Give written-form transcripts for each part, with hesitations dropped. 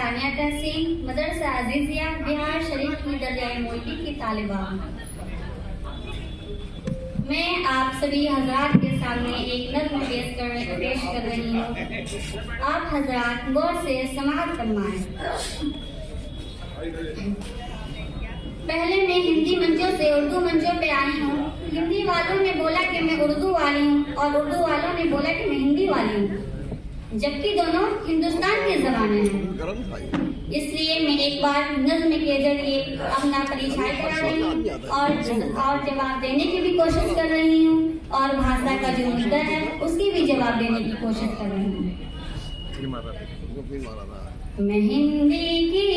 सानिया तहसीन, मदरसा अजीजिया, बिहार शरीफ की दर्जा मौलवी की तालिबा। मैं आप सभी हजरात के सामने एक नज़्म पेश कर रही हूँ। आप हजरात गौर से समाअत फरमाएं। पहले मैं हिंदी मंचों से उर्दू मंचों पे आई हूँ। हिंदी वालों ने बोला कि मैं उर्दू वाली हूँ और उर्दू वालों ने बोला कि मैं हिंदी वाली हूँ, जबकि दोनों हिंदुस्तान के ज़बानें हैं। इसलिए मैं एक बार नज़्म के जरिए अपना परिचय करा रही हूँ और जवाब देने की भी कोशिश कर रही हूँ, और भाषा का जो मुद्दा है उसकी भी जवाब देने की कोशिश कर रही हूँ। मैं हिंदी की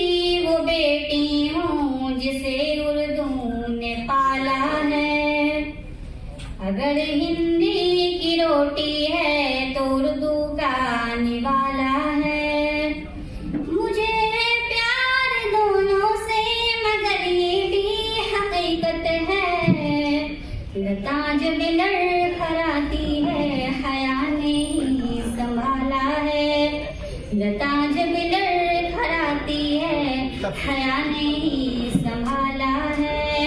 वो बेटी हूँ जिसे उर्दू ने पाला है। अगर हिंदी की रोटी है तो उर्दू का निवाला है। मुझे प्यार दोनों से मगर ये भी हकीकत है, लता जब लड़खड़ाती है हया ने ही संभाला है। लता जब लड़खड़ाती है हया ने ही संभाला है।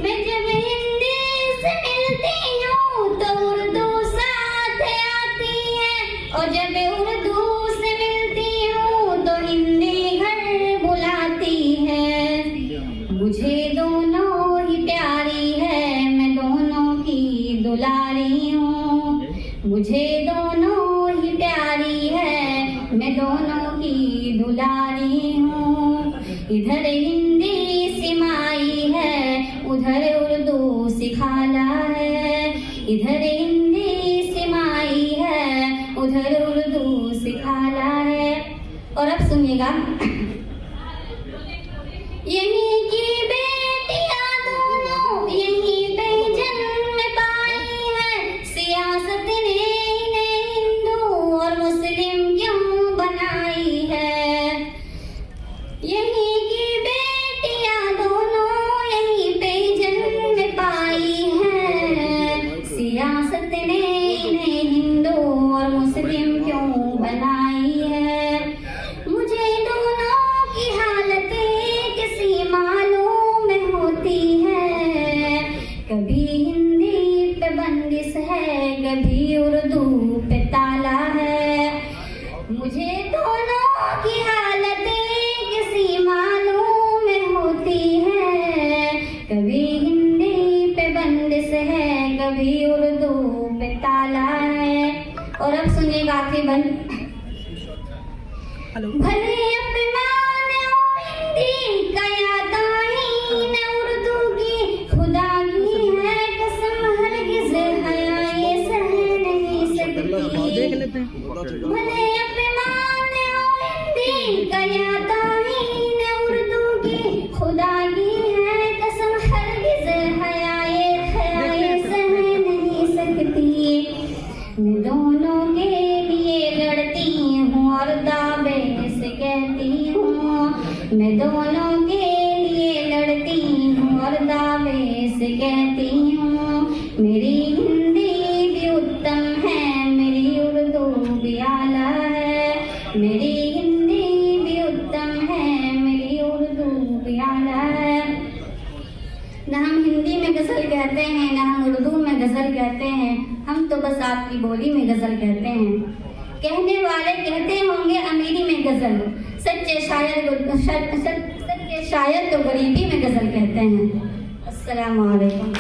मैं जब हिंदी से मिलती हूँ तो उर्दू साथ आती है, और जब उर्दू से मिलती हूँ तो हिंदी घर बुलाती है। मुझे दोनों ही प्यारी है, मैं दोनों की दुलारी हूँ। मुझे दोनों ही प्यारी है, मैं दोनों की दुलारी हूँ। इधर हिंदी सिमाई है, उधर उर्दू सिखाला है। इधर हिंदी सिमाई है, उधर उर्दू सिखाला है। और अब सुनिएगा। यहीं की बेटियां दोनों यहीं पे जन्म पाई है। सियासत ने इन्हें हिंदू और मुस्लिम क्यों बनाई है। यहीं की बेटियां दोनों यहीं पे जन्म पाई है। सियासत ने इन्हें हिंदू और मुस्लिम क्यों बनाई है। मुझे दोनों की हालतें किसी मालूम होती है। कभी हिंदी पे बंदिश है, कभी उर्दू पे ताला है। मुझे दोनों की हालतें किसी मालूम होती है। कभी हिंदी पे बंदिश है, कभी उर्दू पे ताला है। और अब सुनिएगा आखिरी बंद। भले अपमान हो हिंदी का या ताहीन उर्दू की, खुदा की है कसम हरगिज़ हया ये सह नहीं सकती। भले अपमान हो हिंदी का या ताहीन उर्दू की, खुदा की है कसम हरगिज़ हया ये सह नहीं सकती। मैं दोनों के लिए लड़ती हूँ और दावे से कहती हूँ। मैं दोनों के लिए लड़ती हूँ और दावे से कहती हूँ। मेरी हिंदी भी उत्तम है, मेरी उर्दू भी आला है। मेरी हिंदी भी उत्तम है, मेरी उर्दू भी आला है। न हम हिंदी में गजल कहते हैं, न हम उर्दू में गजल कहते हैं। हम तो बस आपकी बोली में गजल कहते हैं। कहने वाले कहते होंगे अमीरी में गजल, सच्चे शायर तो गरीबी में गजल कहते हैं। अस्सलाम वालेकुम।